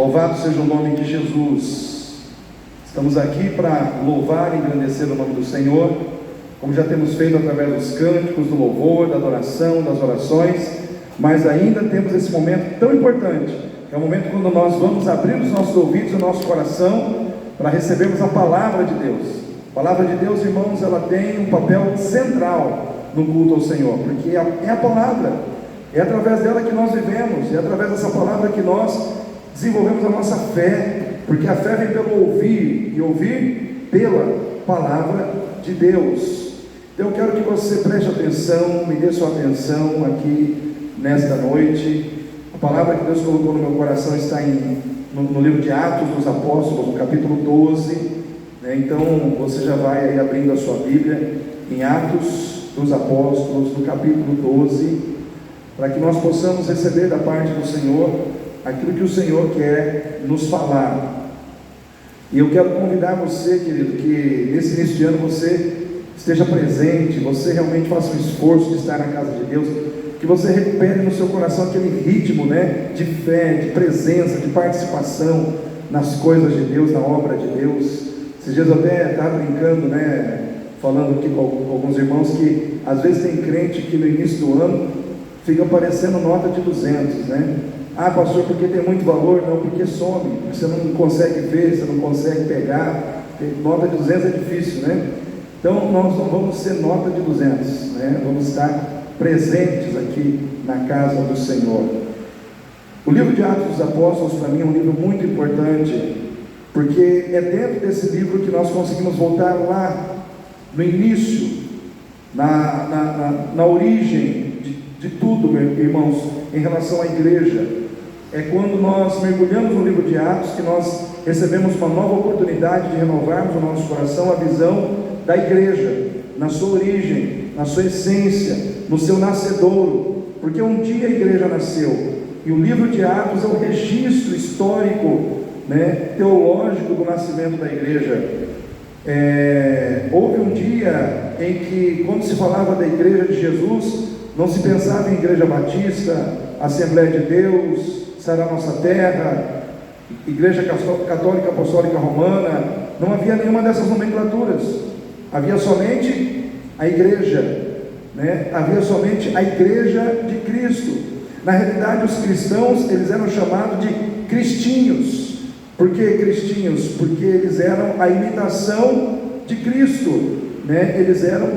Louvado seja o nome de Jesus. Estamos aqui para louvar e engrandecer o nome do Senhor, como já temos feito através dos cânticos, do louvor, da adoração, das orações, mas ainda temos esse momento tão importante, que é o momento quando nós vamos abrir os nossos ouvidos e o nosso coração para recebermos a palavra de Deus. A palavra de Deus, irmãos, ela tem um papel central no culto ao Senhor, porque é a palavra, é através dela que nós vivemos, é através dessa palavra que nós desenvolvemos a nossa fé, porque a fé vem pelo ouvir, e ouvir pela palavra de Deus. Então eu quero que você preste atenção, me dê sua atenção aqui nesta noite. A palavra que Deus colocou no meu coração está no livro de Atos dos Apóstolos, no capítulo 12, né? Então você já vai aí abrindo a sua Bíblia em Atos dos Apóstolos, no capítulo 12, para que nós possamos receber da parte do Senhor aquilo que o Senhor quer nos falar. E eu quero convidar você, querido, que nesse início de ano você esteja presente, você realmente faça um esforço de estar na casa de Deus, que você recupere no seu coração aquele ritmo, né, de fé, de presença, de participação nas coisas de Deus, na obra de Deus. Esses dias eu até estava brincando, né, falando aqui com alguns irmãos, que às vezes tem crente que no início do ano fica parecendo nota de 200, né? Ah, pastor, porque tem muito valor? Não, porque some, você não consegue ver, você não consegue pegar. Nota de 200 é difícil, né? Então nós não vamos ser nota de 200, né? Vamos estar presentes aqui na casa do Senhor. O livro de Atos dos Apóstolos, para mim, é um livro muito importante, porque é dentro desse livro que nós conseguimos voltar lá no início, na origem de tudo, meus irmãos, em relação à igreja. É quando nós mergulhamos no livro de Atos que nós recebemos uma nova oportunidade de renovarmos o nosso coração, a visão da igreja, na sua origem, na sua essência, no seu nascedouro, porque um dia a igreja nasceu, e o livro de Atos é o registro histórico, né, teológico do nascimento da igreja. Houve um dia em que, quando se falava da igreja de Jesus, não se pensava em igreja batista, Assembleia de Deus, Sará Nossa Terra, Igreja Católica Apostólica Romana. Não havia nenhuma dessas nomenclaturas. Havia somente a igreja, né? Havia somente a igreja de Cristo. Na realidade, os cristãos, eles eram chamados de cristinhos. Por que cristinhos? Porque eles eram a imitação de Cristo, né? Eles eram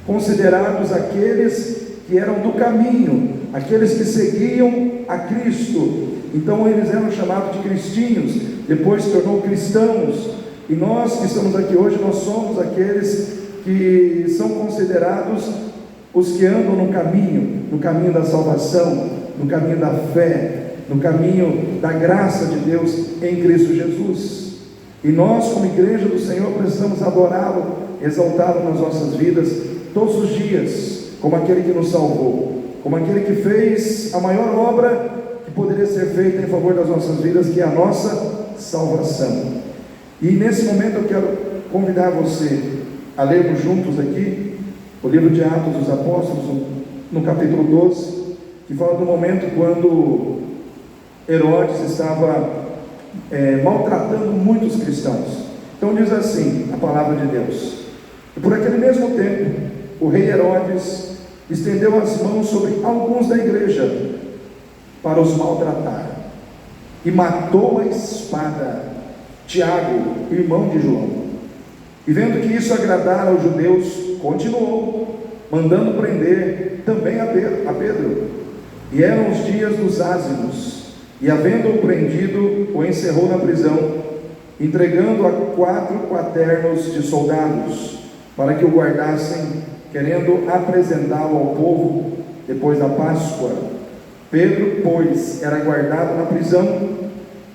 considerados aqueles que eram do caminho, aqueles que seguiam a Cristo. Então eles eram chamados de cristinhos, depois se tornou cristãos. E nós que estamos aqui hoje, nós somos aqueles que são considerados os que andam no caminho da salvação, no caminho da fé, no caminho da graça de Deus em Cristo Jesus. E nós, como igreja do Senhor, precisamos adorá-lo, exaltá-lo nas nossas vidas todos os dias, como aquele que nos salvou, como aquele que fez a maior obra que poderia ser feita em favor das nossas vidas, que é a nossa salvação. E nesse momento eu quero convidar você a lermos juntos aqui o livro de Atos dos Apóstolos, no capítulo 12, que fala do momento quando Herodes estava maltratando muitos cristãos. Então diz assim a palavra de Deus: e por aquele mesmo tempo, o rei Herodes estendeu as mãos sobre alguns da igreja para os maltratar, e matou a espada Tiago, irmão de João. E vendo que isso agradara aos judeus, continuou, mandando prender também a Pedro. E eram os dias dos ázimos, e havendo-o prendido, o encerrou na prisão, entregando a 4 quaternos de soldados, para que o guardassem, querendo apresentá-lo ao povo depois da Páscoa. Pedro, pois, era guardado na prisão,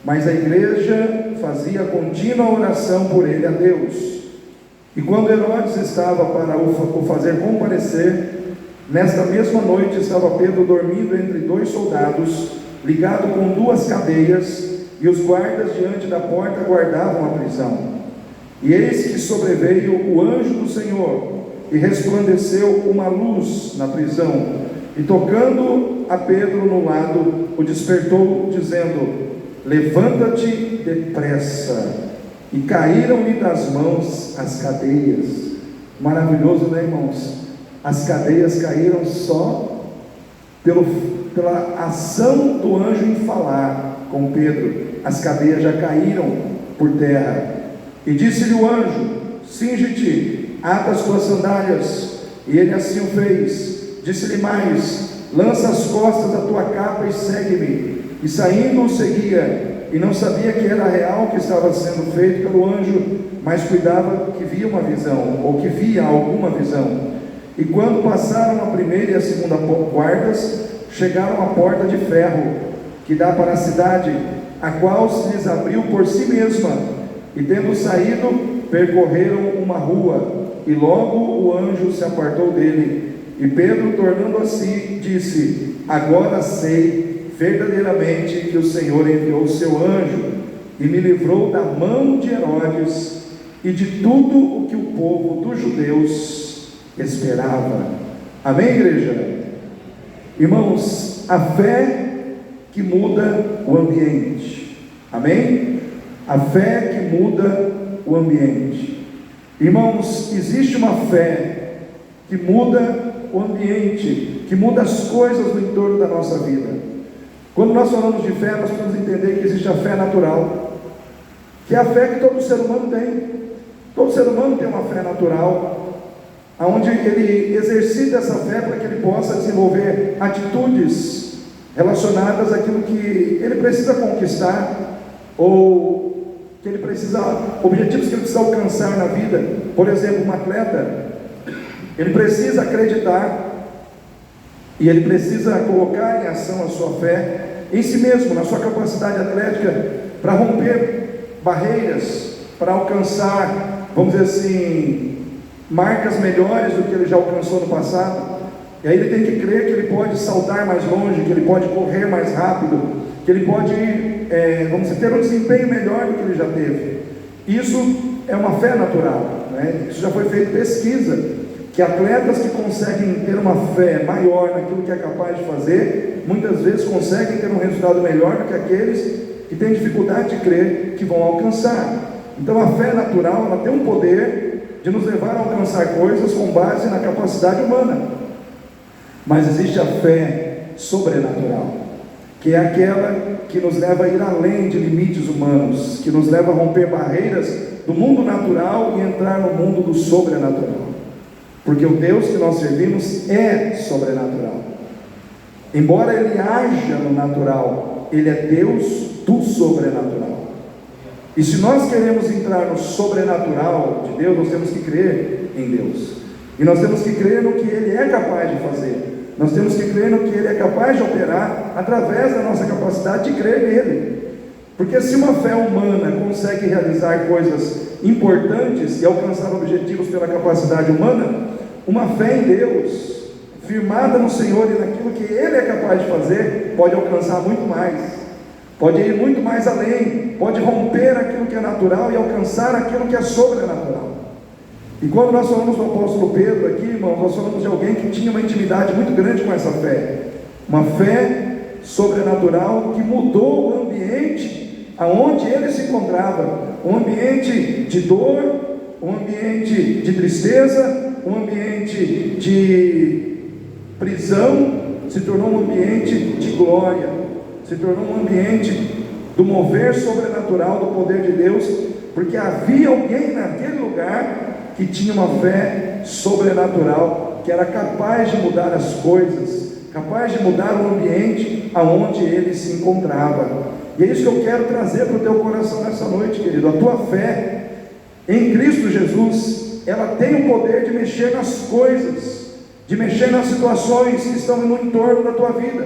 mas a igreja fazia contínua oração por ele a Deus. E quando Herodes estava para o fazer comparecer, nesta mesma noite estava Pedro dormindo entre 2 soldados, ligado com 2 cadeias, e os guardas diante da porta guardavam a prisão. E eis que sobreveio o anjo do Senhor, e resplandeceu uma luz na prisão, e tocando a Pedro no lado, o despertou, dizendo: levanta-te depressa. E caíram-lhe das mãos as cadeias. Maravilhoso, né, irmãos? As cadeias caíram só pela ação do anjo em falar com Pedro. As cadeias já caíram por terra. E disse-lhe o anjo: cinge-te, ata as tuas sandálias. E ele assim o fez. Disse-lhe mais: lança as costas da tua capa e segue-me. E saindo o seguia, e não sabia que era real o que estava sendo feito pelo anjo, mas cuidava que via uma visão, ou que via alguma visão. E quando passaram a primeira e a segunda guardas, chegaram à porta de ferro, que dá para a cidade, a qual se lhes abriu por si mesma, e tendo saído, percorreram uma rua, e logo o anjo se apartou dele. E Pedro, tornando a si, disse: agora sei verdadeiramente que o Senhor enviou o seu anjo, e me livrou da mão de Herodes, e de tudo o que o povo dos judeus esperava. Amém, igreja? Irmãos, a fé que muda o ambiente. Amém? A fé que muda o ambiente. Irmãos, existe uma fé que muda o ambiente, que muda as coisas no entorno da nossa vida. Quando nós falamos de fé, nós precisamos entender que existe a fé natural, que é a fé que todo ser humano tem. Todo ser humano tem uma fé natural, onde ele exercita essa fé para que ele possa desenvolver atitudes relacionadas àquilo que ele precisa conquistar, ou que ele precisa, objetivos que ele precisa alcançar na vida. Por exemplo, um atleta, ele precisa acreditar, e ele precisa colocar em ação a sua fé em si mesmo, na sua capacidade atlética, para romper barreiras, para alcançar, vamos dizer assim, marcas melhores do que ele já alcançou no passado. E aí ele tem que crer que ele pode saltar mais longe, que ele pode correr mais rápido, que ele pode, vamos dizer, ter um desempenho melhor do que ele já teve. Isso é uma fé natural, né? Isso já foi feito pesquisa, que atletas que conseguem ter uma fé maior naquilo que é capaz de fazer, muitas vezes conseguem ter um resultado melhor do que aqueles que têm dificuldade de crer que vão alcançar. Então a fé natural, ela tem um poder de nos levar a alcançar coisas com base na capacidade humana. Mas existe a fé sobrenatural, que é aquela que nos leva a ir além de limites humanos, que nos leva a romper barreiras do mundo natural e entrar no mundo do sobrenatural. Porque o Deus que nós servimos é sobrenatural. Embora Ele haja no natural, Ele é Deus do sobrenatural. E se nós queremos entrar no sobrenatural de Deus, nós temos que crer em Deus. E nós temos que crer no que Ele é capaz de fazer. Nós temos que crer no que Ele é capaz de operar, através da nossa capacidade de crer nele. Porque se uma fé humana consegue realizar coisas importantes e alcançar objetivos pela capacidade humana, uma fé em Deus, firmada no Senhor e naquilo que Ele é capaz de fazer, pode alcançar muito mais, pode ir muito mais além, pode romper aquilo que é natural e alcançar aquilo que é sobrenatural. E quando nós falamos do apóstolo Pedro aqui, irmãos, nós falamos de alguém que tinha uma intimidade muito grande com essa fé, uma fé sobrenatural que mudou o ambiente aonde ele se encontrava, um ambiente de dor, um ambiente de tristeza, um ambiente de prisão, se tornou um ambiente de glória, se tornou um ambiente do mover sobrenatural do poder de Deus, porque havia alguém naquele lugar que tinha uma fé sobrenatural, que era capaz de mudar as coisas, capaz de mudar o ambiente aonde ele se encontrava. E é isso que eu quero trazer para o teu coração nessa noite, querido. A tua fé em Cristo Jesus, ela tem o poder de mexer nas coisas, de mexer nas situações que estão no entorno da tua vida.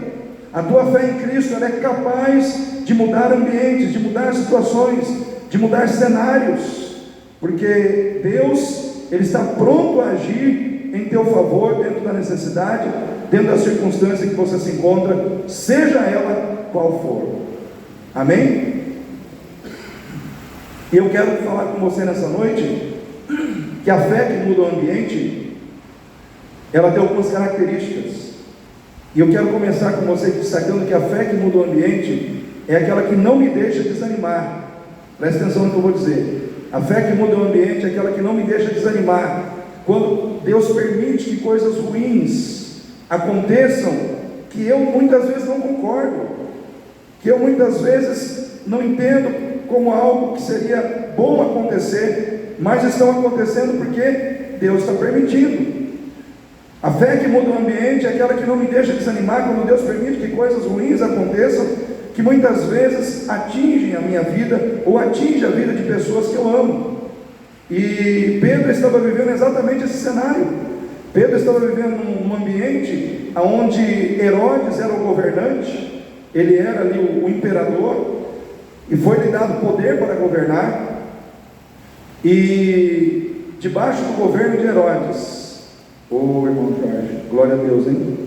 A tua fé em Cristo, ela é capaz de mudar ambientes, de mudar situações, de mudar cenários, porque Deus, Ele está pronto a agir em teu favor, dentro da necessidade, dentro da circunstância que você se encontra, seja ela qual for. Amém? E eu quero falar com você nessa noite, que a fé que muda o ambiente, ela tem algumas características, e eu quero começar com você destacando que a fé que muda o ambiente, é aquela que não me deixa desanimar. Presta atenção no que eu vou dizer. A fé que muda o ambiente é aquela que não me deixa desanimar. Quando Deus permite que coisas ruins aconteçam, que eu muitas vezes não concordo, que eu muitas vezes não entendo como algo que seria bom acontecer, mas estão acontecendo porque Deus está permitindo. A fé que muda o ambiente é aquela que não me deixa desanimar quando Deus permite que coisas ruins aconteçam, que muitas vezes atingem a minha vida, ou atingem a vida de pessoas que eu amo. E Pedro estava vivendo exatamente esse cenário. Pedro estava vivendo num ambiente onde Herodes era o governante, ele era ali o imperador, e foi-lhe dado poder para governar, e debaixo do governo de Herodes, irmão Jorge, glória a Deus, hein?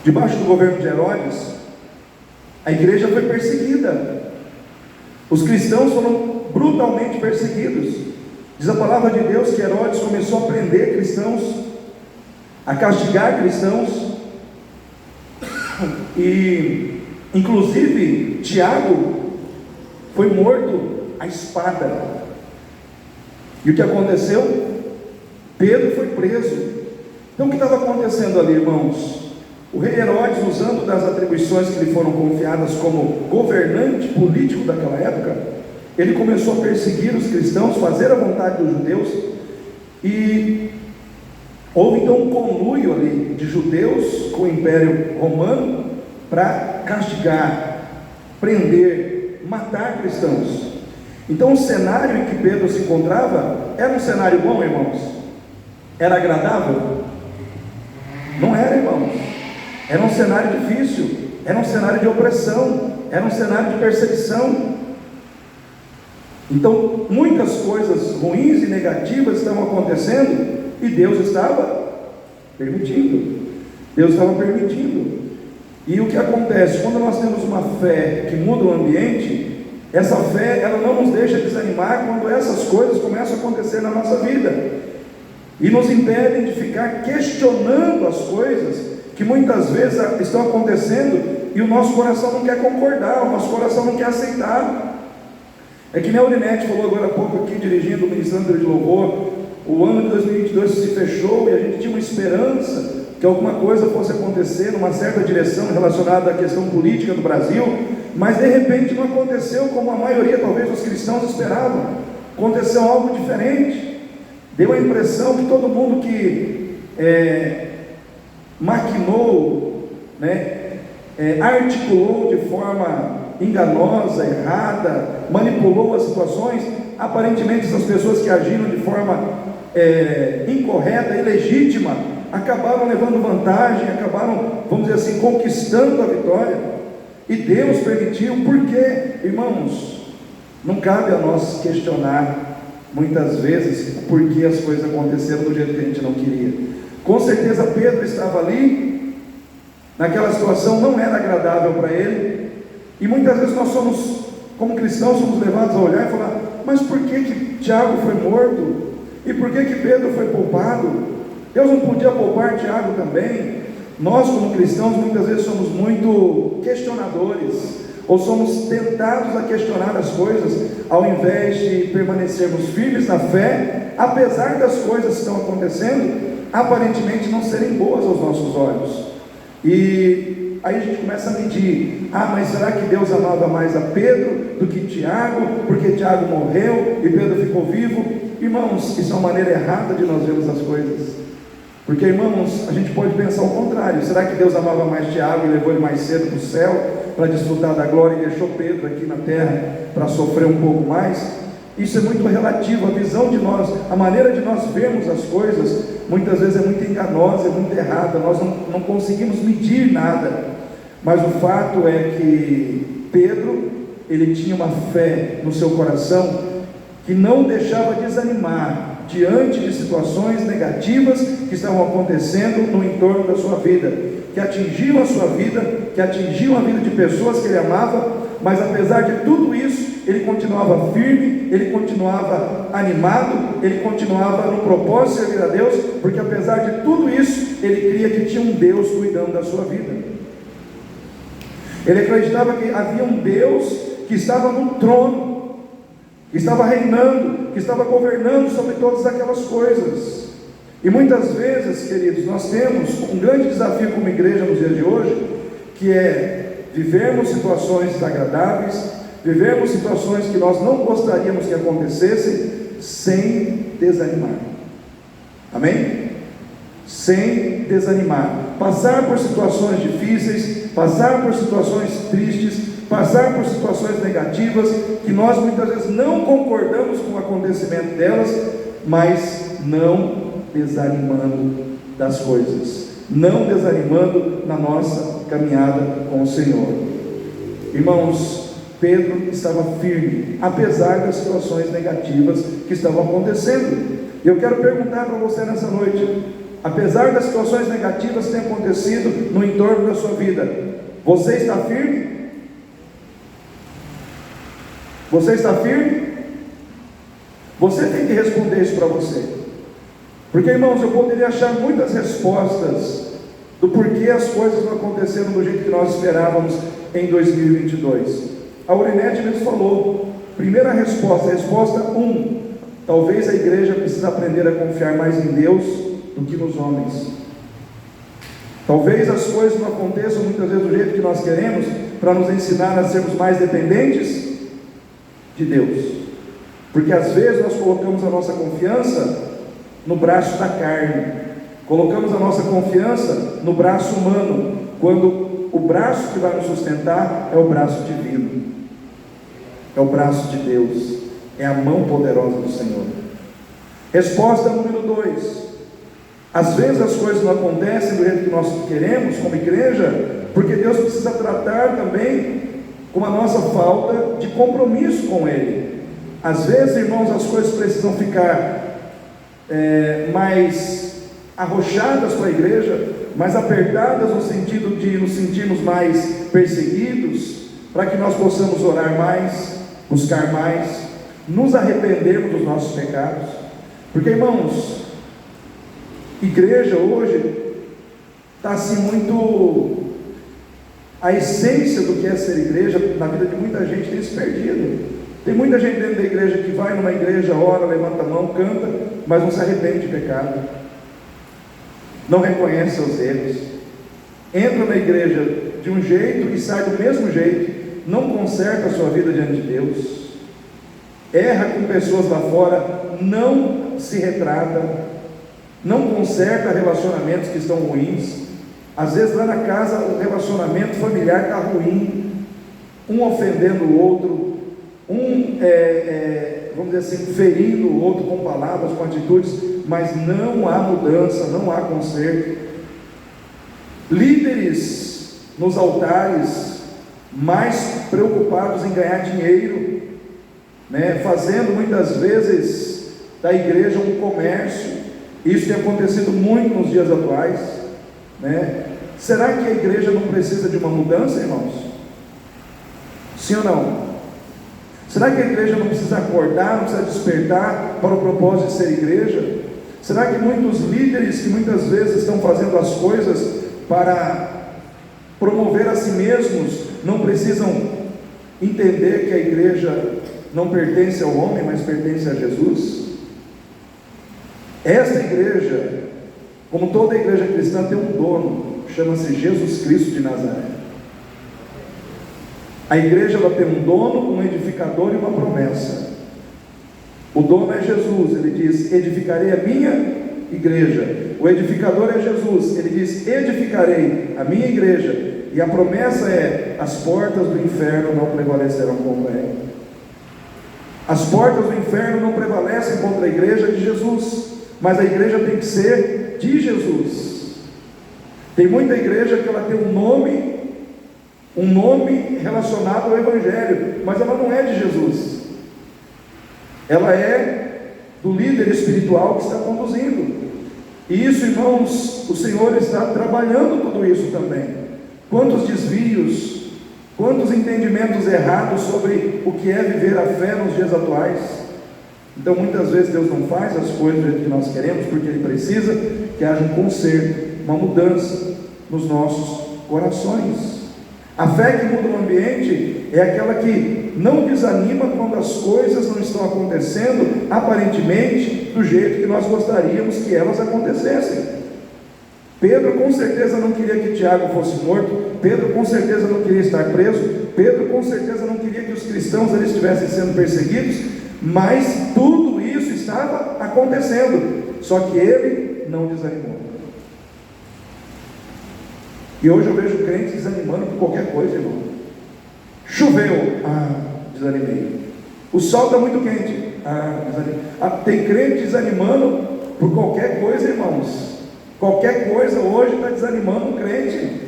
Debaixo do governo de Herodes, a igreja foi perseguida, os cristãos foram brutalmente perseguidos. Diz a palavra de Deus que Herodes começou a prender cristãos, a castigar cristãos, e inclusive Tiago foi morto à espada. E o que aconteceu? Pedro foi preso. Então o que estava acontecendo ali, irmãos? O rei Herodes, usando das atribuições que lhe foram confiadas como governante político daquela época, ele começou a perseguir os cristãos, fazer a vontade dos judeus, e houve então um conluio ali de judeus com o Império Romano para castigar, prender, matar cristãos. Então o cenário em que Pedro se encontrava era um cenário bom, irmãos? Era agradável? Não era, irmãos. Era um cenário difícil, era um cenário de opressão, era um cenário de perseguição. Então muitas coisas ruins e negativas estavam acontecendo, e Deus estava permitindo. Deus estava permitindo. E o que acontece? Quando nós temos uma fé que muda o ambiente, essa fé, ela não nos deixa desanimar quando essas coisas começam a acontecer na nossa vida, e nos impedem de ficar questionando as coisas que muitas vezes estão acontecendo, e o nosso coração não quer concordar, o nosso coração não quer aceitar. É que nem a Aurinete falou agora há pouco aqui, dirigindo o Ministério de Louvor. O ano de 2022 se fechou, e a gente tinha uma esperança que alguma coisa fosse acontecer numa certa direção relacionada à questão política do Brasil, mas de repente não aconteceu como a maioria talvez dos cristãos esperavam. Aconteceu algo diferente. Deu a impressão que todo mundo que maquinou, articulou de forma enganosa, errada, manipulou as situações, aparentemente essas pessoas que agiram de forma incorreta, ilegítima, acabaram levando vantagem, acabaram, vamos dizer assim, conquistando a vitória, e Deus permitiu. Por quê, irmãos? Não cabe a nós questionar muitas vezes o porquê as coisas aconteceram do jeito que a gente não queria. Com certeza Pedro estava ali, naquela situação não era agradável para ele, e muitas vezes nós somos, como cristãos, somos levados a olhar e falar: mas por que Tiago foi morto? E por que Pedro foi poupado? Deus não podia poupar Tiago também? Nós, como cristãos, muitas vezes somos muito questionadores, ou somos tentados a questionar as coisas, ao invés de permanecermos firmes na fé, apesar das coisas que estão acontecendo aparentemente não serem boas aos nossos olhos. E aí a gente começa a medir: mas será que Deus amava mais a Pedro do que Tiago, porque Tiago morreu e Pedro ficou vivo? Irmãos, isso é uma maneira errada de nós vermos as coisas, porque, irmãos, a gente pode pensar o contrário. Será que Deus amava mais Tiago e levou ele mais cedo para o céu para desfrutar da glória, e deixou Pedro aqui na terra para sofrer um pouco mais? Isso é muito relativo. A visão de nós, a maneira de nós vermos as coisas, muitas vezes é muito enganosa, é muito errada. Nós não conseguimos medir nada. Mas o fato é que Pedro, ele tinha uma fé no seu coração que não deixava desanimar diante de situações negativas que estavam acontecendo no entorno da sua vida, que atingiam a sua vida, que atingiam a vida de pessoas que ele amava. Mas apesar de tudo isso, ele continuava firme, ele continuava animado, ele continuava no propósito de servir a Deus, porque apesar de tudo isso, ele cria que tinha um Deus cuidando da sua vida. Ele acreditava que havia um Deus que estava no trono, que estava reinando, que estava governando sobre todas aquelas coisas. E muitas vezes, queridos, nós temos um grande desafio como igreja nos dias de hoje, que é vivermos situações desagradáveis, vivermos situações que nós não gostaríamos que acontecessem, sem desanimar. Amém? Sem desanimar. Passar por situações difíceis, passar por situações tristes, passar por situações negativas, que nós muitas vezes não concordamos com o acontecimento delas, mas não desanimando das coisas, não desanimando na nossa caminhada com o Senhor. Irmãos, Pedro estava firme, apesar das situações negativas que estavam acontecendo. Eu quero perguntar para você nessa noite, apesar das situações negativas que têm acontecido no entorno da sua vida, você está firme? Você está firme? Você tem que responder isso para você. Porque, irmãos, eu poderia achar muitas respostas do porquê as coisas não aconteceram do jeito que nós esperávamos em 2022. A Urinete mesmo falou, primeira resposta, resposta 1, talvez a igreja precise aprender a confiar mais em Deus do que nos homens. Talvez as coisas não aconteçam muitas vezes do jeito que nós queremos, para nos ensinar a sermos mais dependentes de Deus. Porque às vezes nós colocamos a nossa confiança no braço da carne, colocamos a nossa confiança no braço humano, quando o braço que vai nos sustentar é o braço divino, é o braço de Deus, é a mão poderosa do Senhor. Resposta número 2, às vezes as coisas não acontecem do jeito que nós queremos como igreja, porque Deus precisa tratar também com a nossa falta de compromisso com Ele. Às vezes, irmãos, as coisas precisam ficar mais arrochadas para a igreja, mais apertadas no sentido de nos sentirmos mais perseguidos, para que nós possamos orar mais, buscar mais, nos arrependermos dos nossos pecados. Porque, irmãos, igreja hoje está assim muito, a essência do que é ser igreja na vida de muita gente tem se perdido. Tem muita gente dentro da igreja que vai numa igreja, ora, levanta a mão, canta, mas não se arrepende de pecado, não reconhece seus erros, entra na igreja de um jeito e sai do mesmo jeito, não conserta a sua vida diante de Deus, erra com pessoas lá fora, não se retrata, não conserta relacionamentos que estão ruins. Às vezes lá na casa o relacionamento familiar está ruim, um ofendendo o outro, vamos dizer assim, ferindo o outro com palavras, com atitudes, mas não há mudança, não há conserto. Líderes nos altares, mais preocupados em ganhar dinheiro, fazendo muitas vezes da igreja um comércio. Isso tem acontecido muito nos dias atuais, Será que a igreja não precisa de uma mudança, irmãos? Sim ou não? Será que a igreja não precisa acordar, não precisa despertar para o propósito de ser igreja? Será que muitos líderes que muitas vezes estão fazendo as coisas para promover a si mesmos, não precisam entender que a igreja não pertence ao homem, mas pertence a Jesus? Esta igreja, como toda igreja cristã, tem um dono, chama-se Jesus Cristo de Nazaré. A igreja ela tem um dono, um edificador e uma promessa. O dono é Jesus, ele diz: edificarei a minha igreja. O edificador é Jesus, ele diz: edificarei a minha igreja. E a promessa é: as portas do inferno não prevalecerão contra ela. As portas do inferno não prevalecem contra a igreja de Jesus, mas a igreja tem que ser de Jesus. Tem muita igreja que ela tem um nome relacionado ao Evangelho, mas ela não é de Jesus, ela é do líder espiritual que está conduzindo. E isso, irmãos, o Senhor está trabalhando tudo isso também. Quantos desvios Quantos entendimentos errados sobre o que é viver a fé nos dias atuais. Então muitas vezes Deus não faz as coisas do jeito que nós queremos, porque Ele precisa que haja um conserto, uma mudança nos nossos corações. A fé que muda o ambiente é aquela que não desanima quando as coisas não estão acontecendo aparentemente do jeito que nós gostaríamos que elas acontecessem. Pedro com certeza não queria que Tiago fosse morto, Pedro com certeza não queria estar preso, Pedro com certeza não queria que os cristãos ali estivessem sendo perseguidos, mas tudo isso estava acontecendo, só que ele não desanimou. E hoje eu vejo crentes desanimando por qualquer coisa, irmão. Choveu, desanimei. O sol está muito quente, desanimei. Tem crente desanimando por qualquer coisa, irmãos. Qualquer coisa hoje está desanimando o crente.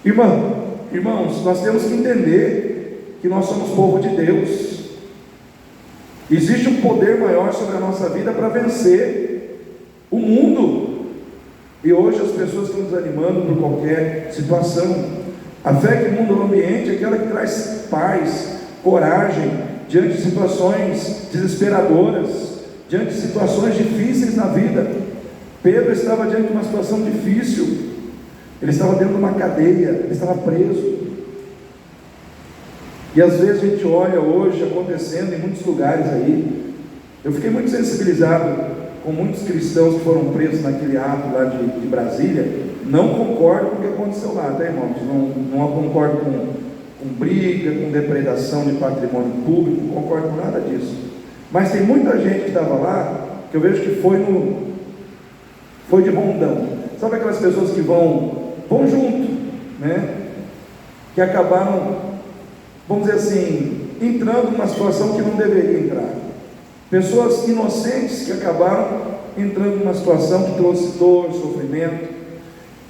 Irmãos, nós temos que entender que nós somos povo de Deus. Existe um poder maior sobre a nossa vida para vencer o mundo. E hoje as pessoas estão desanimando por qualquer situação. A fé que muda o ambiente é aquela que traz paz, coragem, diante de situações desesperadoras, diante de situações difíceis na vida. Pedro estava diante de uma situação difícil, ele estava dentro de uma cadeia, ele estava preso. E às vezes a gente olha hoje acontecendo em muitos lugares aí. Eu fiquei muito sensibilizado com muitos cristãos que foram presos naquele ato lá de Brasília. Não concordo com o que aconteceu lá, tá, irmãos? Não concordo com briga, com depredação de patrimônio público, não concordo com nada disso. Mas tem muita gente que estava lá, que eu vejo que foi de rondão. Sabe aquelas pessoas que vão junto, né? Que acabaram, vamos dizer assim, entrando numa situação que não deveria entrar. Pessoas inocentes que acabaram entrando numa situação que trouxe dor, sofrimento.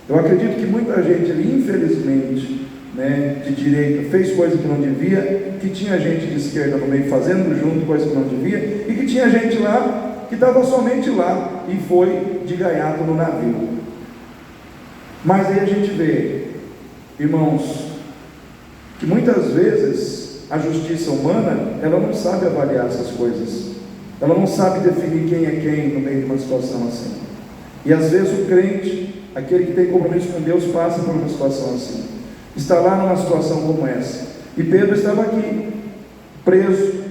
Eu acredito que muita gente ali, infelizmente, né, de direita, fez coisa que não devia, que tinha gente de esquerda no meio fazendo junto coisa que não devia, e que tinha gente lá que estava somente lá e foi de gaiato no navio. Mas aí a gente vê, irmãos, que muitas vezes a justiça humana, ela não sabe avaliar essas coisas. Ela não sabe definir quem é quem no meio de uma situação assim. E às vezes o crente, aquele que tem compromisso com Deus, passa por uma situação assim. Está lá numa situação como essa. E Pedro estava aqui, preso,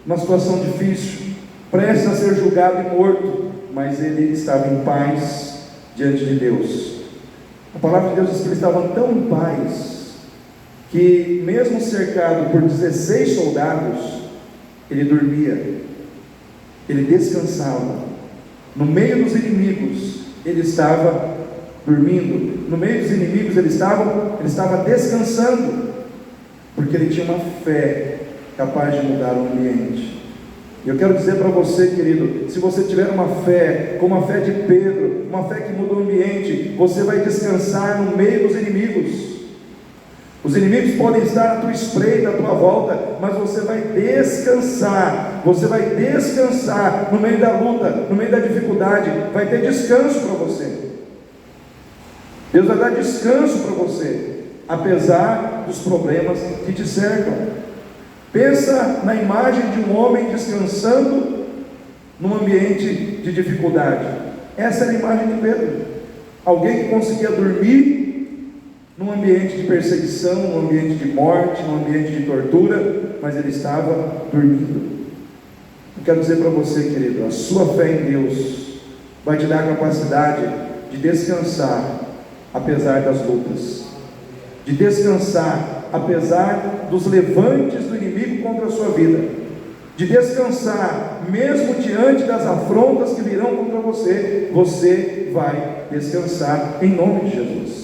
numa situação difícil, prestes a ser julgado e morto, mas ele estava em paz diante de Deus. A palavra de Deus diz que ele estava tão em paz, que mesmo cercado por 16 soldados, ele dormia. Ele descansava. No meio dos inimigos, ele estava dormindo. No meio dos inimigos, ele estava descansando, porque ele tinha uma fé capaz de mudar o ambiente. E eu quero dizer para você, querido, se você tiver uma fé, como a fé de Pedro, uma fé que muda o ambiente, você vai descansar no meio dos inimigos. Os inimigos podem estar à tua espreita, à tua volta, mas você vai descansar no meio da luta, no meio da dificuldade, vai ter descanso para você. Deus vai dar descanso para você, apesar dos problemas que te cercam. Pensa na imagem de um homem descansando num ambiente de dificuldade. Essa era a imagem de Pedro, alguém que conseguia dormir num ambiente de perseguição, num ambiente de morte, num ambiente de tortura, mas ele estava dormindo. Eu quero dizer para você, querido, a sua fé em Deus vai te dar a capacidade de descansar apesar das lutas, de descansar apesar dos levantes do inimigo contra a sua vida, de descansar mesmo diante das afrontas que virão contra você. Você vai descansar em nome de Jesus.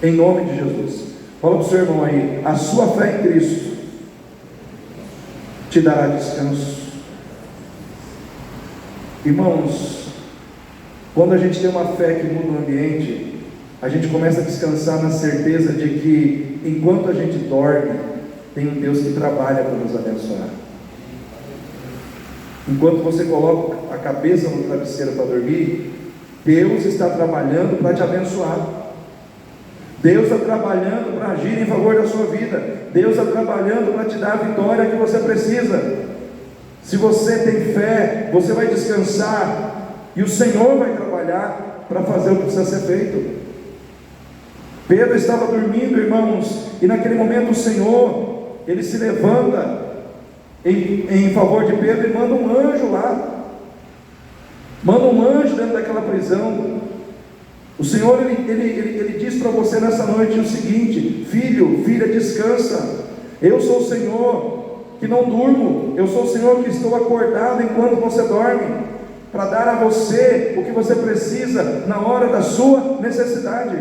Em nome de Jesus. Fala para o seu irmão aí, a sua fé em Cristo te dará descanso. Irmãos, quando a gente tem uma fé que muda o ambiente, a gente começa a descansar na certeza de que enquanto a gente dorme, tem um Deus que trabalha para nos abençoar. Enquanto você coloca a cabeça no travesseiro para dormir, Deus está trabalhando para te abençoar. Deus está trabalhando para agir em favor da sua vida. Deus está trabalhando para te dar a vitória que você precisa. Se você tem fé, você vai descansar, e o Senhor vai trabalhar para fazer o que precisa ser feito. Pedro estava dormindo, irmãos, e naquele momento o Senhor, Ele se levanta em favor de Pedro e manda um anjo lá, manda um anjo dentro daquela prisão. O Senhor, ele diz para você nessa noite o seguinte: filho, filha, descansa. Eu sou o Senhor que não durmo, eu sou o Senhor que estou acordado enquanto você dorme, para dar a você o que você precisa na hora da sua necessidade.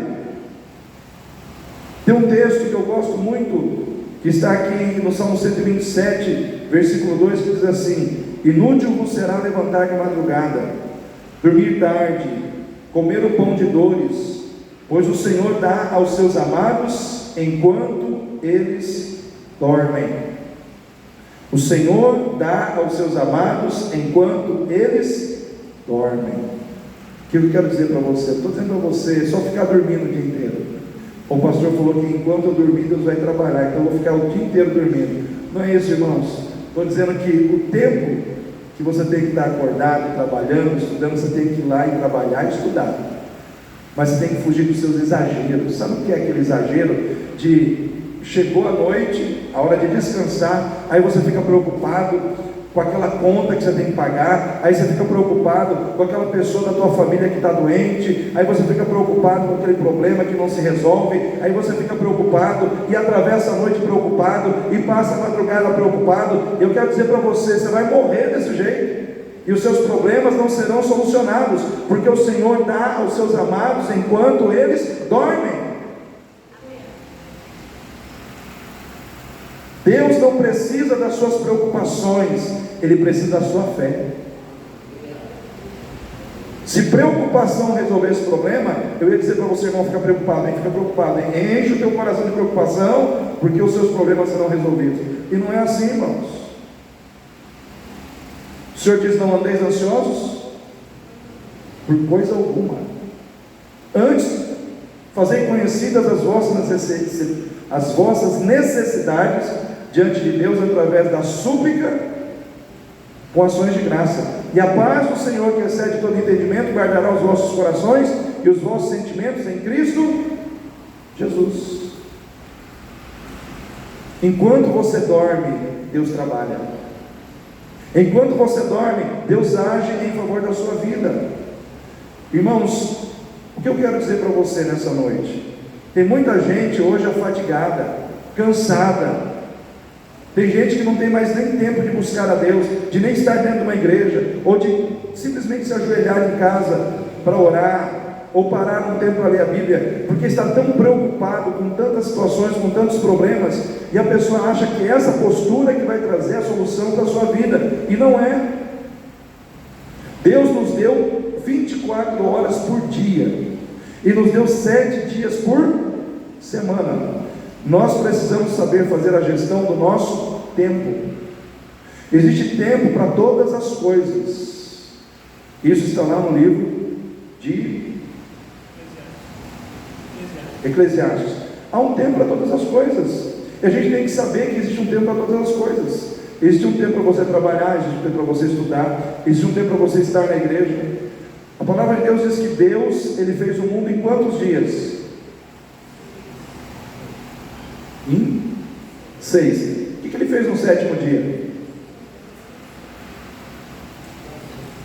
Tem um texto que eu gosto muito, que está aqui no Salmo 127, versículo 2, que diz assim: inútil vos será levantar de madrugada, dormir tarde, comer o pão de dores, pois o Senhor dá aos seus amados enquanto eles dormem. O Senhor dá aos seus amados enquanto eles dormem. O que eu quero dizer para você? Estou dizendo para você, só ficar dormindo o dia inteiro. O pastor falou que enquanto eu dormir, Deus vai trabalhar, então eu vou ficar o dia inteiro dormindo. Não é isso, irmãos. Estou dizendo que o tempo que você tem que estar acordado, trabalhando, estudando, você tem que ir lá e trabalhar e estudar. Mas você tem que fugir dos seus exageros. Sabe o que é aquele exagero de chegou a noite, a hora de descansar, aí você fica preocupado com aquela conta que você tem que pagar, aí você fica preocupado com aquela pessoa da tua família que está doente, aí você fica preocupado com aquele problema que não se resolve, aí você fica preocupado e atravessa a noite preocupado e passa a madrugada preocupado. Eu quero dizer para você, você vai morrer desse jeito, e os seus problemas não serão solucionados, porque o Senhor dá aos seus amados enquanto eles dormem. Deus não precisa das suas preocupações, Ele precisa da sua fé. Se preocupação resolver esse problema, eu ia dizer para você, irmão, fica preocupado, hein? Fica preocupado, hein? Enche o teu coração de preocupação, porque os seus problemas serão resolvidos. E não é assim, irmãos. O Senhor diz: não andeis ansiosos por coisa alguma, antes fazei conhecidas as vossas necessidades diante de Deus através da súplica com ações de graça, e a paz do Senhor, que excede todo entendimento, guardará os vossos corações e os vossos sentimentos em Cristo Jesus. Enquanto você dorme, Deus trabalha. Enquanto você dorme, Deus age em favor da sua vida. Irmãos, o que eu quero dizer para você nessa noite? Tem muita gente hoje afadigada, cansada. Tem gente que não tem mais nem tempo de buscar a Deus, de nem estar dentro de uma igreja, ou de simplesmente se ajoelhar em casa para orar, ou parar um tempo para ler a Bíblia, porque está tão preocupado com tantas situações, com tantos problemas, e a pessoa acha que essa postura que vai trazer a solução para a sua vida, e não é. Deus nos deu 24 horas por dia, e nos deu 7 dias por semana. Nós precisamos saber fazer a gestão do nosso tempo. Existe tempo para todas as coisas. Isso está lá no livro de Eclesiastes. Há um tempo para todas as coisas, e a gente tem que saber que existe um tempo para todas as coisas. Existe um tempo para você trabalhar, existe um tempo para você estudar, existe um tempo para você estar na igreja. A palavra de Deus diz que Deus, Ele fez o mundo em quantos dias? Em 6. O que Ele fez no 7º dia?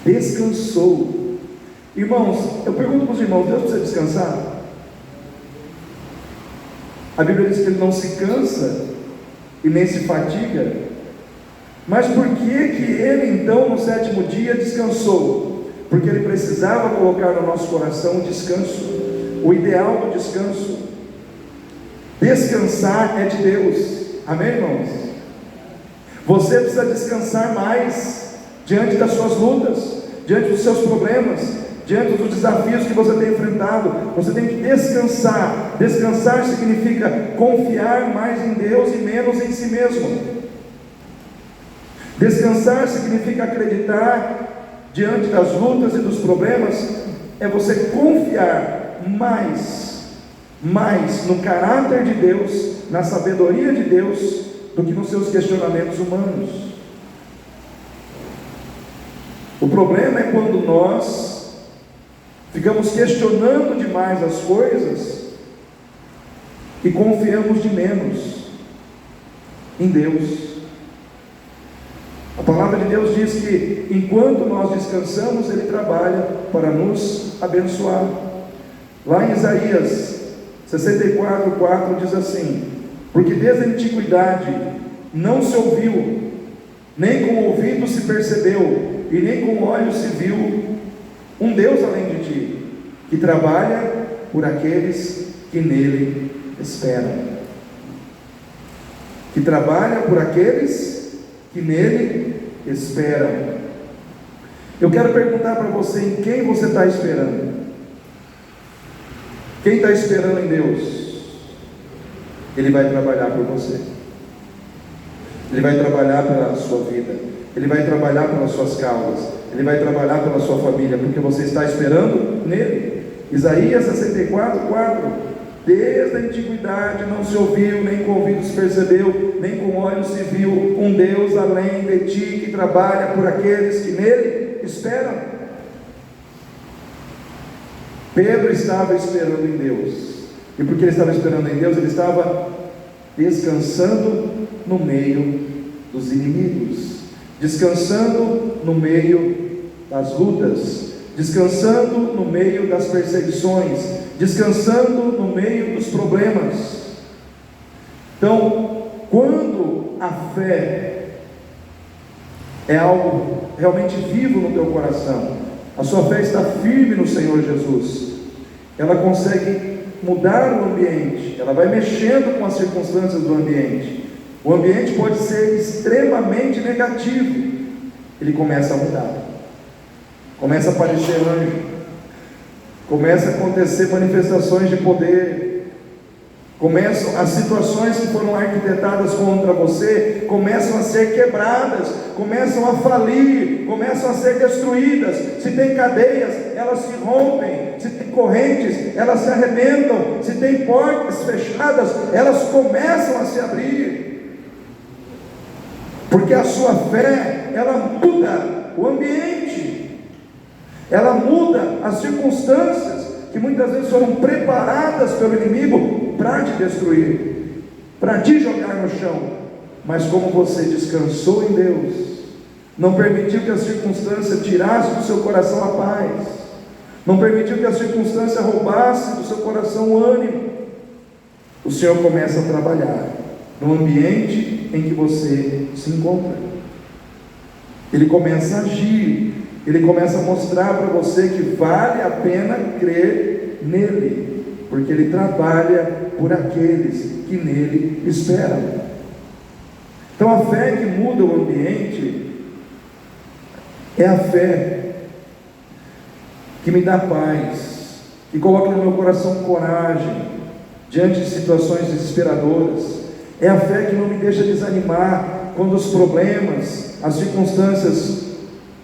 Descansou. Irmãos, eu pergunto para os irmãos: Deus precisa descansar? A Bíblia diz que Ele não se cansa e nem se fatiga. Mas por que Ele então no 7º dia descansou? Porque Ele precisava colocar no nosso coração o descanso, o ideal do descanso. Descansar é de Deus, amém, irmãos? Você precisa descansar mais diante das suas lutas, diante dos seus problemas, diante dos desafios que você tem enfrentado. Você tem que descansar. Descansar significa confiar mais em Deus e menos em si mesmo. Descansar significa acreditar diante das lutas e dos problemas, é você confiar mais mais no caráter de Deus, na sabedoria de Deus, do que nos seus questionamentos humanos. O problema é quando nós ficamos questionando demais as coisas e confiamos de menos em Deus. A palavra de Deus diz que enquanto nós descansamos, Ele trabalha para nos abençoar. Lá em Isaías 64:4 diz assim: porque desde a antiguidade não se ouviu, nem com o ouvido se percebeu, e nem com o olho se viu um Deus além de ti, que trabalha por aqueles que nele esperam. Que trabalha por aqueles que nele esperam. Eu quero perguntar para você, em quem você está esperando? Quem está esperando em Deus? Ele vai trabalhar por você. Ele vai trabalhar pela sua vida. Ele vai trabalhar pelas suas causas. Ele vai trabalhar pela sua família, porque você está esperando nele. Isaías 64:4. Desde a antiguidade não se ouviu, nem com ouvido se percebeu, nem com olhos se viu um Deus além de ti, que trabalha por aqueles que nele esperam. Pedro estava esperando em Deus, e porque ele estava esperando em Deus, ele estava descansando no meio dos inimigos, descansando no meio das lutas, descansando no meio das perseguições, descansando no meio dos problemas. Então, quando a fé é algo realmente vivo no teu coração, a sua fé está firme no Senhor Jesus, ela consegue mudar o ambiente, ela vai mexendo com as circunstâncias do ambiente. O ambiente pode ser extremamente negativo, ele começa a mudar, começa a aparecer anjo, começa a acontecer manifestações de poder, começam as situações que foram arquitetadas contra você, começam a ser quebradas, começam a falir, começam a ser destruídas. Se tem cadeias, elas se rompem. Se tem correntes, elas se arrebentam. Se tem portas fechadas, elas começam a se abrir. Porque a sua fé, ela muda o ambiente, ela muda as circunstâncias que muitas vezes foram preparadas pelo inimigo para te destruir, para te jogar no chão. Mas como você descansou em Deus, não permitiu que a circunstância tirasse do seu coração a paz, não permitiu que a circunstância roubasse do seu coração o ânimo, o Senhor começa a trabalhar no ambiente em que você se encontra. Ele começa a agir, ele começa a mostrar para você que vale a pena crer nele, porque ele trabalha por aqueles que nele esperam. Então a fé que muda o ambiente é a fé que me dá paz, que coloca no meu coração coragem diante de situações desesperadoras. É a fé que não me deixa desanimar quando os problemas, as circunstâncias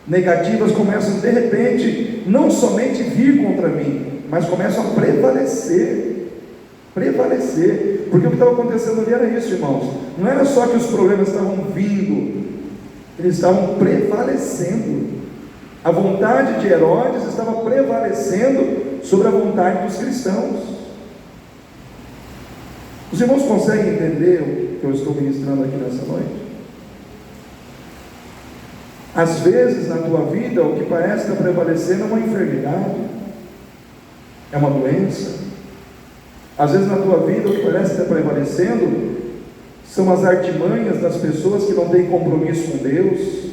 negativas começam de repente não somente vir contra mim, mas começam a prevalecer, porque o que estava acontecendo ali era isso, irmãos. Não era só que os problemas estavam vindo, eles estavam prevalecendo. A vontade de Herodes estava prevalecendo sobre a vontade dos cristãos. Os irmãos conseguem entender o que eu estou ministrando aqui nessa noite? Às vezes na tua vida o que parece estar prevalecendo é uma enfermidade, é uma doença. Às vezes na tua vida o que parece estar prevalecendo são as artimanhas das pessoas que não têm compromisso com Deus,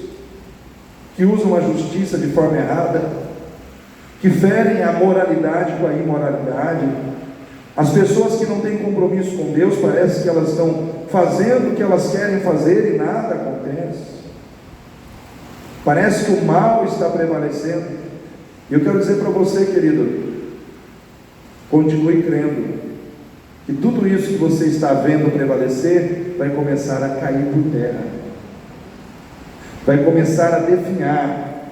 que usam a justiça de forma errada, que ferem a moralidade com a imoralidade. As pessoas que não têm compromisso com Deus, parece que elas estão fazendo o que elas querem fazer e nada acontece. Parece que o mal está prevalecendo. E eu quero dizer para você, querido, continue crendo que tudo isso que você está vendo prevalecer vai começar a cair por terra, vai começar a definhar,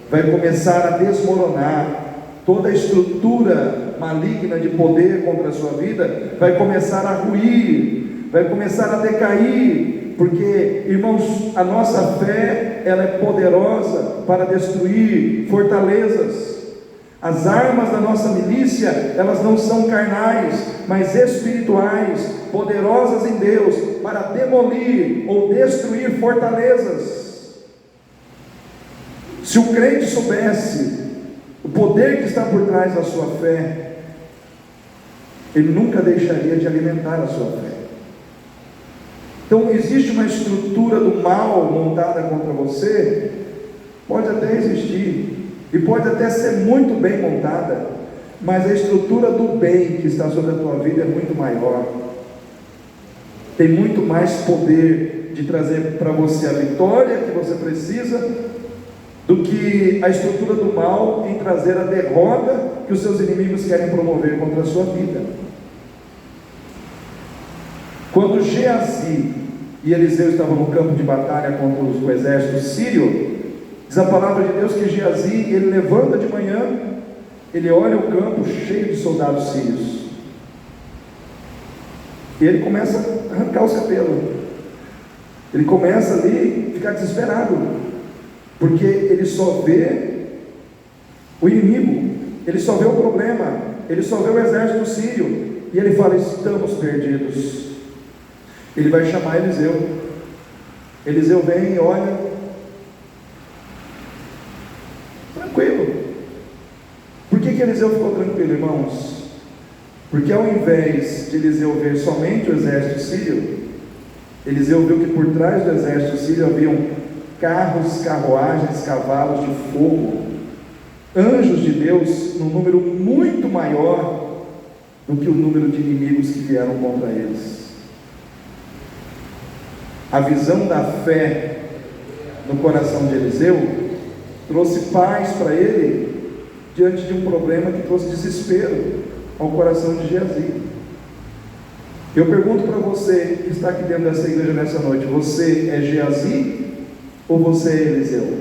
vai começar a desmoronar. Toda a estrutura maligna de poder contra a sua vida vai começar a ruir, vai começar a decair, porque, irmãos, a nossa fé, ela é poderosa para destruir fortalezas. As armas da nossa milícia, elas não são carnais, mas espirituais, poderosas em Deus, para demolir ou destruir fortalezas. Se o crente soubesse o poder que está por trás da sua fé, ele nunca deixaria de alimentar a sua fé. Então, existe uma estrutura do mal montada contra você? Pode até existir, e pode até ser muito bem montada, mas a estrutura do bem que está sobre a tua vida é muito maior, tem muito mais poder de trazer para você a vitória que você precisa, do que a estrutura do mal em trazer a derrota que os seus inimigos querem promover contra a sua vida. Quando Geazi e Eliseu estavam no campo de batalha contra o exército sírio, diz a palavra de Deus que Geazi, ele levanta de manhã, ele olha o campo cheio de soldados sírios, e ele começa a arrancar os cabelos, ele começa ali a ficar desesperado, porque ele só vê o inimigo, ele só vê o problema, ele só vê o exército sírio, e ele fala: estamos perdidos. Ele vai chamar Eliseu. Eliseu vem e olha, tranquilo. Por que Eliseu ficou tranquilo, irmãos? Porque ao invés de Eliseu ver somente o exército sírio, Eliseu viu que por trás do exército sírio haviam carros, carruagens, cavalos de fogo, anjos de Deus, num número muito maior do que o número de inimigos que vieram contra eles. A visão da fé no coração de Eliseu trouxe paz para ele diante de um problema que trouxe desespero ao coração de Geazi. Eu pergunto para você que está aqui dentro dessa igreja nessa noite: você é Geazi ou você é Eliseu?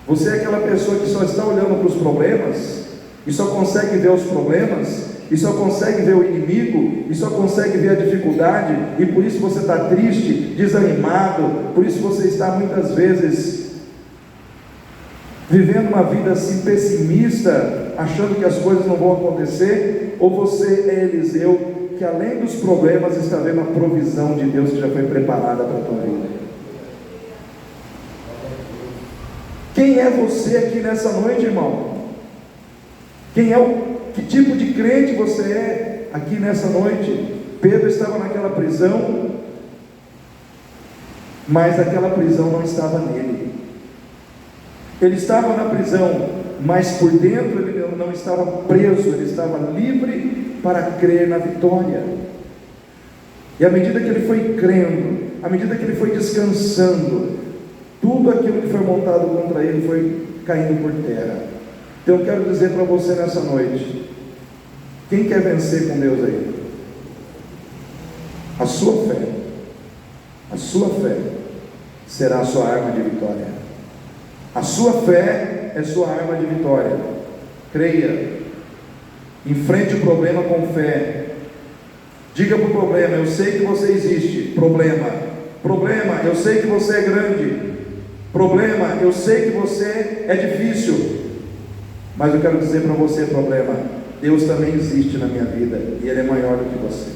Você é aquela pessoa que só está olhando para os problemas e só consegue ver os problemas, e só consegue ver o inimigo, e só consegue ver a dificuldade, e por isso você está triste, desanimado, por isso você está muitas vezes vivendo uma vida assim pessimista, achando que as coisas não vão acontecer? Ou você é Eliseu, que além dos problemas está vendo a provisão de Deus que já foi preparada para a tua vida? Quem é você aqui nessa noite, irmão? Que tipo de crente você é aqui nessa noite? Pedro estava naquela prisão, mas aquela prisão não estava nele. Ele estava na prisão, mas por dentro ele não estava preso, ele estava livre para crer na vitória. E à medida que ele foi crendo, à medida que ele foi descansando, tudo aquilo que foi montado contra ele foi caindo por terra. Então eu quero dizer para você nessa noite: quem quer vencer com Deus aí? A sua fé será a sua arma de vitória. A sua fé é sua arma de vitória. Creia, enfrente o problema com fé. Diga para o problema: eu sei que você existe. Problema, eu sei que você é grande. Problema, eu sei que você é difícil. Mas eu quero dizer para você, problema, Deus também existe na minha vida, e Ele é maior do que você.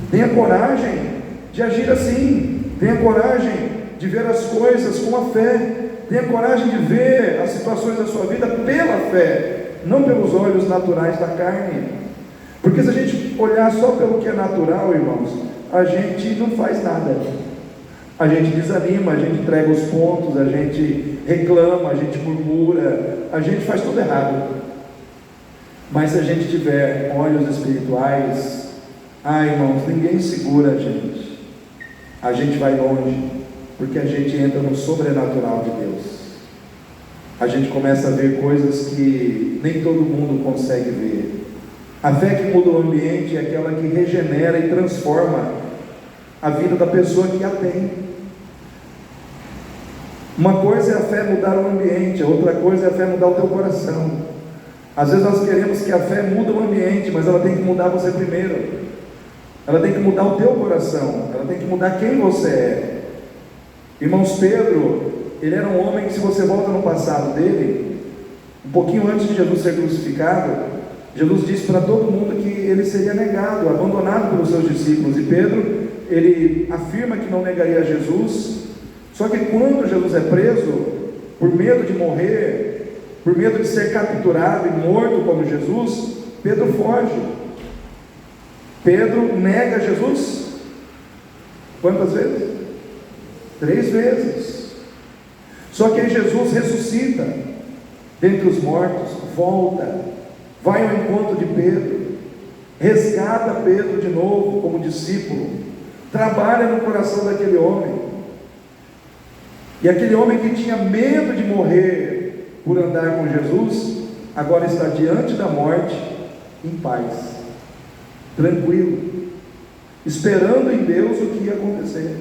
Tenha coragem de agir assim. Tenha coragem de ver as coisas com a fé. Tenha coragem de ver as situações da sua vida pela fé, não pelos olhos naturais da carne. Porque se a gente olhar só pelo que é natural, irmãos, a gente não faz nada. A gente desanima, a gente entrega os pontos, a gente reclama, a gente murmura, a gente faz tudo errado. Mas se a gente tiver olhos espirituais, irmãos, ninguém segura a gente. A gente vai longe, porque a gente entra no sobrenatural de Deus. A gente começa a ver coisas que nem todo mundo consegue ver. A fé que muda o ambiente é aquela que regenera e transforma a vida da pessoa que a tem. Uma coisa é a fé mudar o ambiente, a outra coisa é a fé mudar o teu coração. Às vezes nós queremos que a fé mude o ambiente, mas ela tem que mudar você primeiro. Ela tem que mudar o teu coração, ela tem que mudar quem você é. Irmãos, Pedro, ele era um homem que, se você volta no passado dele, um pouquinho antes de Jesus ser crucificado, Jesus disse para todo mundo que ele seria negado, abandonado pelos seus discípulos. E Pedro, ele afirma que não negaria Jesus. Só que quando Jesus é preso, por medo de morrer, por medo de ser capturado e morto como Jesus, Pedro foge. Pedro nega Jesus. Quantas vezes? 3 vezes. Só que aí Jesus ressuscita dentre os mortos, volta, vai ao encontro de Pedro, resgata Pedro de novo como discípulo, trabalha no coração daquele homem. E aquele homem que tinha medo de morrer por andar com Jesus, agora está diante da morte, em paz, tranquilo, esperando em Deus o que ia acontecer.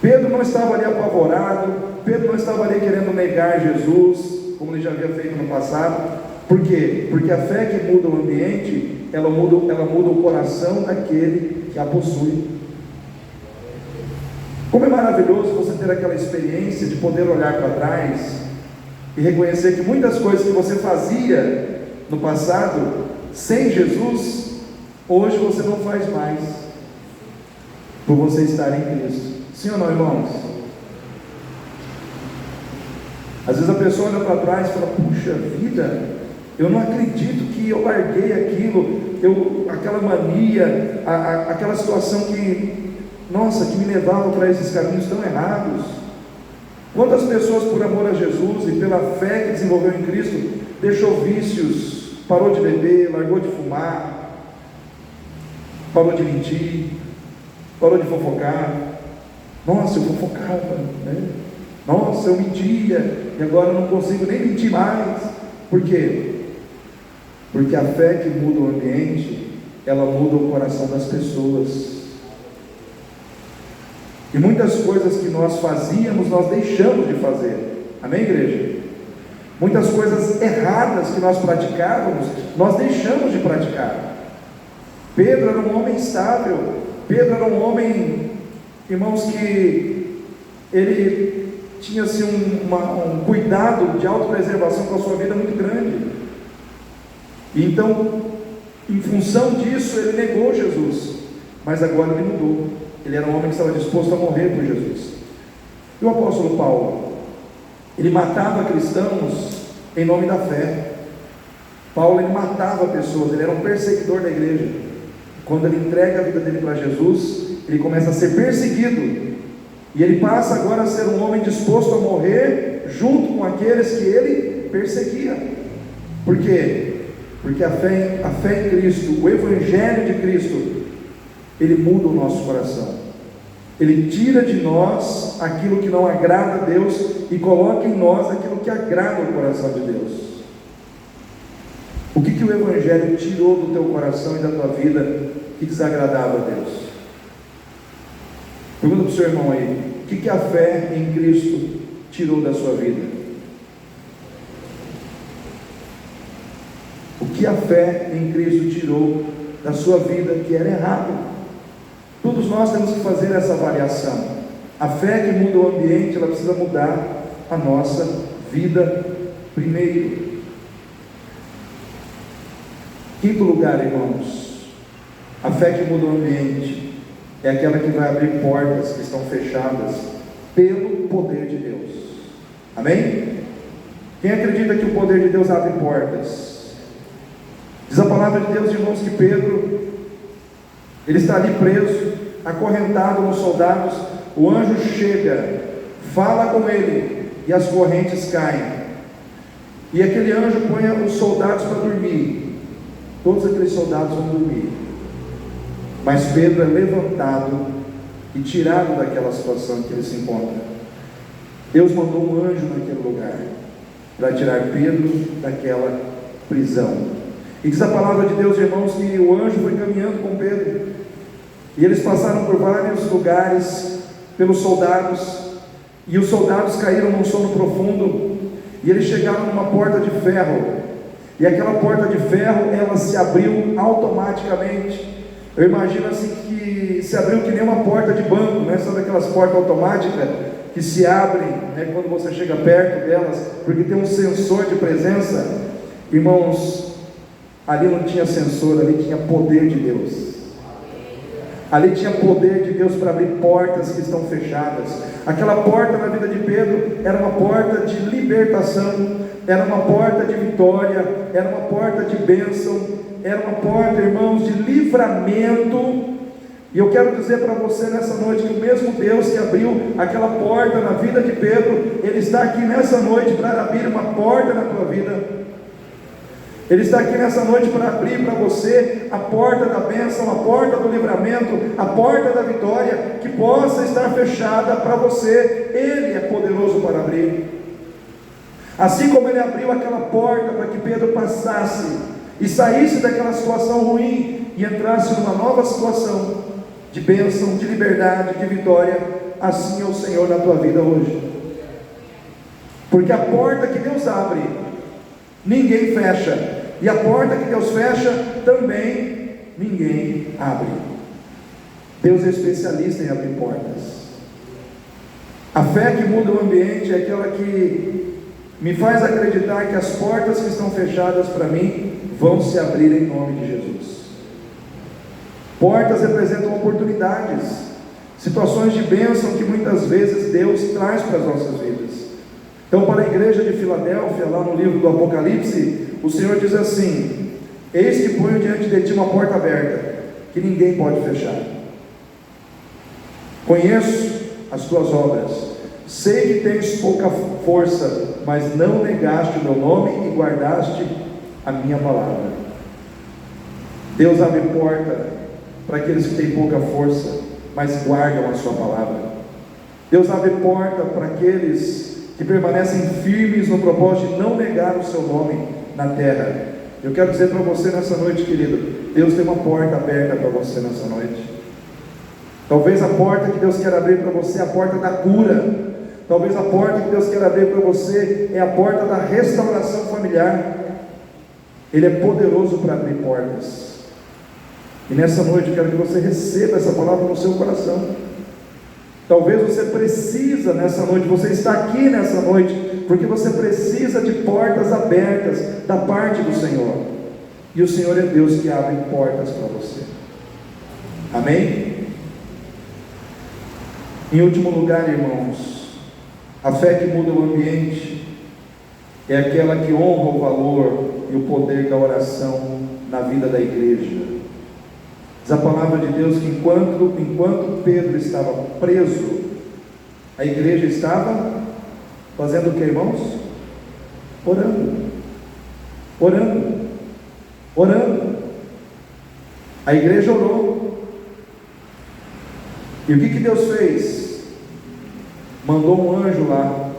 Pedro não estava ali apavorado, Pedro não estava ali querendo negar Jesus, como ele já havia feito no passado. Por quê? Porque a fé que muda o ambiente, ela muda o coração daquele que a possui. Como é maravilhoso você ter aquela experiência de poder olhar para trás e reconhecer que muitas coisas que você fazia no passado, sem Jesus, hoje você não faz mais, por você estar em Cristo. Sim ou não, irmãos? Às vezes a pessoa olha para trás e fala: puxa vida, eu não acredito que eu larguei aquilo, aquela mania, aquela situação que me levava para esses caminhos tão errados. Quantas pessoas, por amor a Jesus e pela fé que desenvolveu em Cristo, deixou vícios, parou de beber, largou de fumar, parou de mentir, parou de fofocar. Nossa, eu fofocava, né? Nossa, eu mentia, e agora eu não consigo nem mentir mais. Por quê? Porque a fé que muda o ambiente, ela muda o coração das pessoas. E muitas coisas que nós fazíamos, nós deixamos de fazer. Amém, igreja? Muitas coisas erradas que nós praticávamos, nós deixamos de praticar. Pedro era um homem estável. Pedro era um homem, irmãos, que ele tinha assim, um cuidado de autopreservação com a sua vida muito grande. E então, em função disso, ele negou Jesus. Mas agora ele mudou. Ele era um homem que estava disposto a morrer por Jesus. E o apóstolo Paulo, ele matava cristãos em nome da fé. Paulo, ele matava pessoas, ele era um perseguidor da igreja. Quando ele entrega a vida dele para Jesus, ele começa a ser perseguido, e ele passa agora a ser um homem disposto a morrer junto com aqueles que ele perseguia. Por quê? Porque a fé em Cristo, o Evangelho de Cristo, ele muda o nosso coração. Ele tira de nós aquilo que não agrada a Deus e coloca em nós aquilo que agrada o coração de Deus. O que o Evangelho tirou do teu coração e da tua vida que desagradava a Deus? Pergunta para o seu irmão aí: o que a fé em Cristo tirou da sua vida? O que a fé em Cristo tirou da sua vida que era errado? Todos nós temos que fazer essa avaliação. A fé que muda o ambiente, ela precisa mudar a nossa vida primeiro. Quinto lugar, irmãos, a fé que muda o ambiente é aquela que vai abrir portas que estão fechadas pelo poder de Deus. Amém? Quem acredita que o poder de Deus abre portas? Diz a palavra de Deus, irmãos, que Pedro, ele está ali preso, acorrentado nos soldados. O anjo chega, fala com ele, e as correntes caem. E aquele anjo põe os soldados para dormir. Todos aqueles soldados vão dormir. Mas Pedro é levantado e tirado daquela situação que ele se encontra. Deus mandou um anjo naquele lugar para tirar Pedro daquela prisão. E diz a palavra de Deus, irmãos, que o anjo foi caminhando com Pedro, e eles passaram por vários lugares, pelos soldados, e os soldados caíram num sono profundo, e eles chegaram numa porta de ferro. e aquela porta de ferro, ela se abriu automaticamente. Eu imagino assim que se abriu que nem uma porta de banco, né? Sabe aquelas portas automáticas que se abrem, né, quando você chega perto delas, porque tem um sensor de presença. Irmãos, ali não tinha sensor, ali tinha poder de Deus. Ali tinha poder de Deus para abrir portas que estão fechadas. Aquela porta na vida de Pedro era uma porta de libertação, era uma porta de vitória, era uma porta de bênção, era uma porta, irmãos, de livramento. E eu quero dizer para você nessa noite que o mesmo Deus que abriu aquela porta na vida de Pedro, Ele está aqui nessa noite para abrir uma porta na tua vida. Ele está aqui nessa noite para abrir para você a porta da bênção, a porta do livramento, a porta da vitória, que possa estar fechada para você. Ele é poderoso para abrir. Assim como Ele abriu aquela porta para que Pedro passasse e saísse daquela situação ruim e entrasse numa nova situação de bênção, de liberdade, de vitória, assim é o Senhor na tua vida hoje. Porque a porta que Deus abre, ninguém fecha, e a porta que Deus fecha, também ninguém abre. Deus é especialista em abrir portas. A fé que muda o ambiente é aquela que me faz acreditar que as portas que estão fechadas para mim vão se abrir em nome de Jesus. Portas representam oportunidades, situações de bênção que muitas vezes Deus traz para as nossas vidas. Então, para a igreja de Filadélfia, lá no livro do Apocalipse, o Senhor diz assim: eis que ponho diante de ti uma porta aberta, que ninguém pode fechar. Conheço as tuas obras, sei que tens pouca força, mas não negaste o meu nome e guardaste a minha palavra. Deus abre porta para aqueles que têm pouca força, mas guardam a sua palavra. Deus abre porta para aqueles que permanecem firmes no propósito de não negar o seu nome na terra. Eu quero dizer para você nessa noite, querido, Deus tem uma porta aberta para você nessa noite. Talvez a porta que Deus quer abrir para você é a porta da cura. Talvez a porta que Deus quer abrir para você é a porta da restauração familiar. Ele é poderoso para abrir portas. E nessa noite eu quero que você receba essa palavra no seu coração. Talvez você precisa nessa noite, você está aqui nessa noite, porque você precisa de portas abertas da parte do Senhor. E o Senhor é Deus que abre portas para você. Amém? Em último lugar, irmãos, a fé que muda o ambiente é aquela que honra o valor e o poder da oração na vida da igreja. Diz a palavra de Deus que enquanto Pedro estava preso, a igreja estava fazendo o que, irmãos? Orando. A igreja orou. E o que Deus fez? Mandou um anjo lá.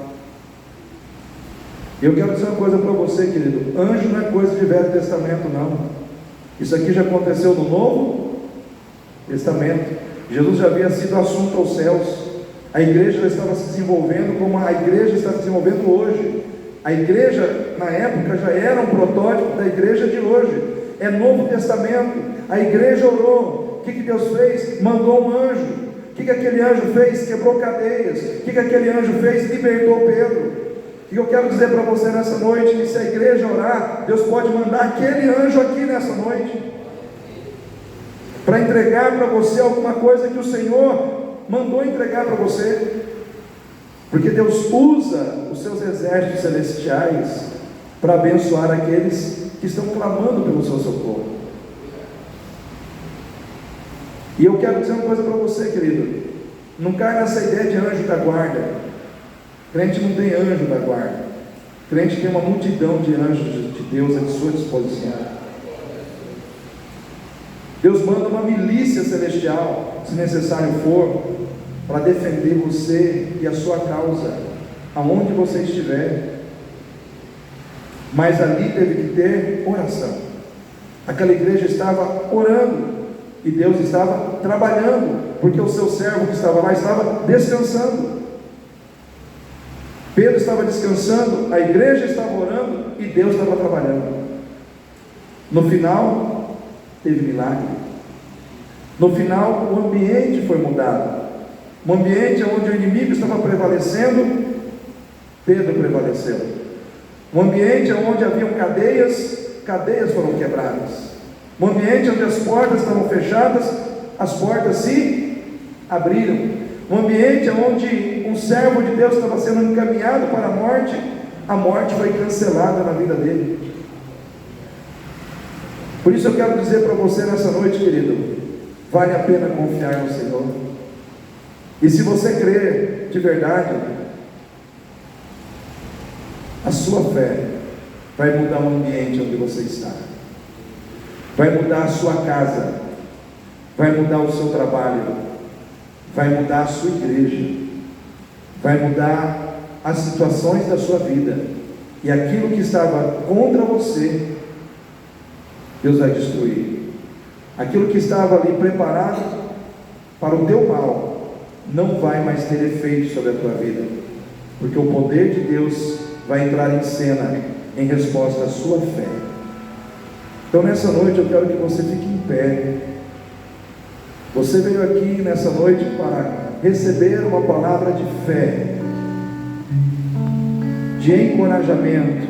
Eu quero dizer uma coisa para você, querido: anjo não é coisa de Velho Testamento, não. Isso aqui já aconteceu no Novo Testamento. Jesus já havia sido assunto aos céus. A igreja já estava se desenvolvendo como a igreja está se desenvolvendo hoje. A igreja na época já era um protótipo da igreja de hoje. É Novo Testamento. A igreja orou. O que Deus fez? Mandou um anjo. O que aquele anjo fez? Quebrou cadeias. O que aquele anjo fez? Libertou Pedro. E eu quero dizer para você nessa noite que se a igreja orar, Deus pode mandar aquele anjo aqui nessa noite para entregar para você alguma coisa que o Senhor mandou entregar para você, porque Deus usa os seus exércitos celestiais para abençoar aqueles que estão clamando pelo seu socorro. E eu quero dizer uma coisa para você, querido: não cai nessa ideia de anjo da guarda. Crente não tem anjo da guarda. Crente tem uma multidão de anjos de Deus à sua disposição. Deus manda uma milícia celestial, se necessário for, para defender você e a sua causa, aonde você estiver. Mas ali teve que ter oração. Aquela igreja estava orando, e Deus estava trabalhando, porque o seu servo que estava lá estava descansando. Pedro estava descansando, a igreja estava orando, e Deus estava trabalhando. No final, teve milagre. No final, o ambiente foi mudado. Um ambiente onde o inimigo estava prevalecendo, Pedro prevaleceu. Um ambiente onde haviam cadeias foram quebradas. Um ambiente onde as portas estavam fechadas, as portas se abriram. Um ambiente onde um servo de Deus estava sendo encaminhado para a morte foi cancelada na vida dele. Por isso eu quero dizer para você nessa noite, querido, vale a pena confiar no Senhor. E se você crer de verdade, a sua fé vai mudar o ambiente onde você está, vai mudar a sua casa, vai mudar o seu trabalho, vai mudar a sua igreja, vai mudar as situações da sua vida, e aquilo que estava contra você, Deus vai destruir. Aquilo que estava ali preparado para o teu mal, não vai mais ter efeito sobre a tua vida, porque o poder de Deus vai entrar em cena em resposta à sua fé. Então nessa noite eu quero que você fique em pé. Você veio aqui nessa noite para receber uma palavra de fé, de encorajamento,